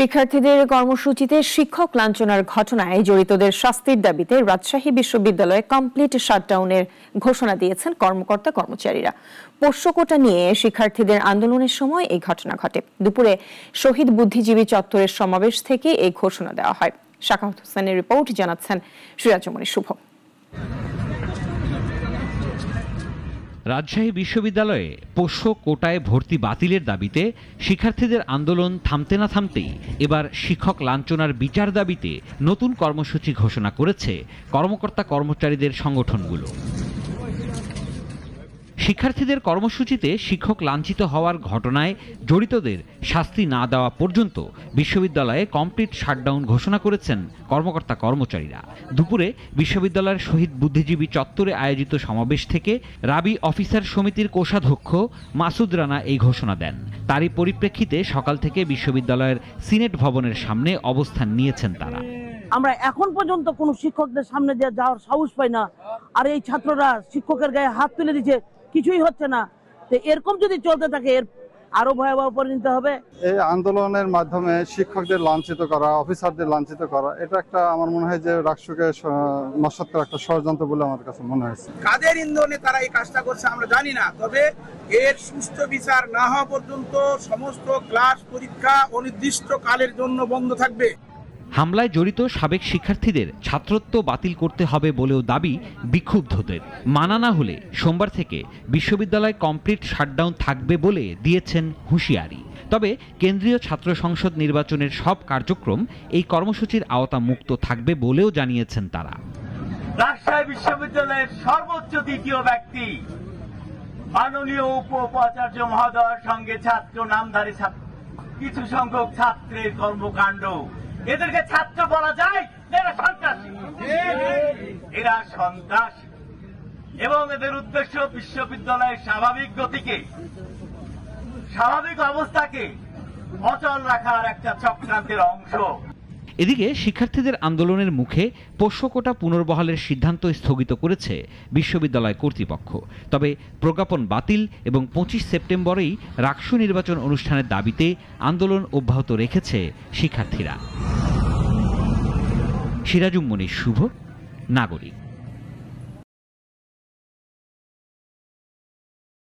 শিক্ষার্থীদের কর্মসূচিতে শিক্ষক লাঞ্ছনার ঘটনায় জড়িতদের শাস্তির দাবিতে রাজশাহী বিশ্ববিদ্যালয়ে কমপ্লিট শাটডাউনের ঘোষণা দিয়েছেন কর্মকর্তা কর্মচারীরা। পোষ্য কোটা নিয়ে শিক্ষার্থীদের আন্দোলনের সময় এই ঘটনা ঘটে। দুপুরে শহীদ বুদ্ধিজীবী চত্বরের সমাবেশ থেকে এই ঘোষণা দেওয়া হয়। শাকাওয়াত হোসেনের রিপোর্ট, জানাচ্ছেন সিরাজুমণি শুভ। রাজশাহী বিশ্ববিদ্যালয়ে পোষ্য কোটায় ভর্তি বাতিলের দাবিতে শিক্ষার্থীদের আন্দোলন থামতে না থামতেই এবার শিক্ষক লাঞ্ছনার বিচার দাবিতে নতুন কর্মসূচি ঘোষণা করেছে কর্মকর্তা কর্মচারীদের সংগঠনগুলো। শিক্ষার্থীদের কর্মসূচিতে শিক্ষক লাঞ্ছিত হওয়ার ঘটনায় জড়িতদের শাস্তি না দেওয়া পর্যন্ত বিশ্ববিদ্যালয়ে কমপ্লিট শাটডাউন ঘোষণা করেছেন কর্মকর্তা কর্মচারীরা। দুপুরে বিশ্ববিদ্যালয়ের শহীদ বুদ্ধিজীবী চত্বরে আয়োজিত সমাবেশ থেকে রাবি অফিসার সমিতির কোষাধ্যক্ষ মাসুদ রানা এই ঘোষণা দেন। তারই পরিপ্রেক্ষিতে সকাল থেকে বিশ্ববিদ্যালয়ের সিনেট ভবনের সামনে অবস্থান নিয়েছেন তারা। আমরা এখন পর্যন্ত কোনো শিক্ষকদের সামনে দিয়ে যাওয়ার সাহস পাই না, আর এই ছাত্ররা শিক্ষকের গায়ে হাত তুলে দিচ্ছে, কিছুই হচ্ছে না। তো এরকম যদি চলতে থাকে এর আরো ভয়াবহ পরিণত হবে। এই আন্দোলনের মাধ্যমে শিক্ষকদের লাঞ্ছিত করা, অফিসারদের লাঞ্ছিত করা, এটা একটা আমার মনে হয় যে রাষ্ট্রকে নস্যাৎ করা একটা ষড়যন্ত্র বলে আমার কাছে মনে হয়েছে। কাদের ইন্ধনে তারা এই কাজটা করছে আমরা জানি না, তবে এর সুষ্ঠু বিচার না হওয়া পর্যন্ত সমস্ত ক্লাস পরীক্ষা অনির্দিষ্ট কালের জন্য বন্ধ থাকবে। হামলায় জড়িত সাবেক শিক্ষার্থীদের ছাত্রত্ব বাতিল করতে হবে বলেও দাবি বিক্ষুব্ধদের। মানা না হলে সোমবার থেকে বিশ্ববিদ্যালয় কমপ্লিট শাটডাউন থাকবে বলে দিয়েছেন হুঁশিয়ারি। তবে কেন্দ্রীয় ছাত্র সংসদ নির্বাচনের সব কার্যক্রম এই কর্মসূচির আওতা মুক্ত থাকবে বলেও জানিয়েছেন তারা। রাজশাহী বিশ্ববিদ্যালয়ের সর্বোচ্চ দ্বিতীয় ব্যক্তি মাননীয় উপাচার্য মহোদয়ের সঙ্গে ছাত্র নামধারী কিছু সংখ্যক ছাত্রের কর্মকাণ্ড, এদেরকে ছাত্র বলা যায়? এরা সন্ত্রাসী, এরা সন্ত্রাসী, এবং এদের উদ্দেশ্য বিশ্ববিদ্যালয়ের স্বাভাবিক গতিকে, স্বাভাবিক অবস্থাকে অচল রাখার একটা চক্রান্তের অংশ। এদিকে শিক্ষার্থীদের আন্দোলনের মুখে পোষ্য কোটা পুনর্বহালের সিদ্ধান্ত স্থগিত করেছে বিশ্ববিদ্যালয় কর্তৃপক্ষ। তবে প্রজ্ঞাপন বাতিল এবং 25 সেপ্টেম্বরেই রাকসু নির্বাচন অনুষ্ঠানের দাবিতে আন্দোলন অব্যাহত রেখেছে শিক্ষার্থীরা। সিরাজুমণি শুভ, নাগরিক।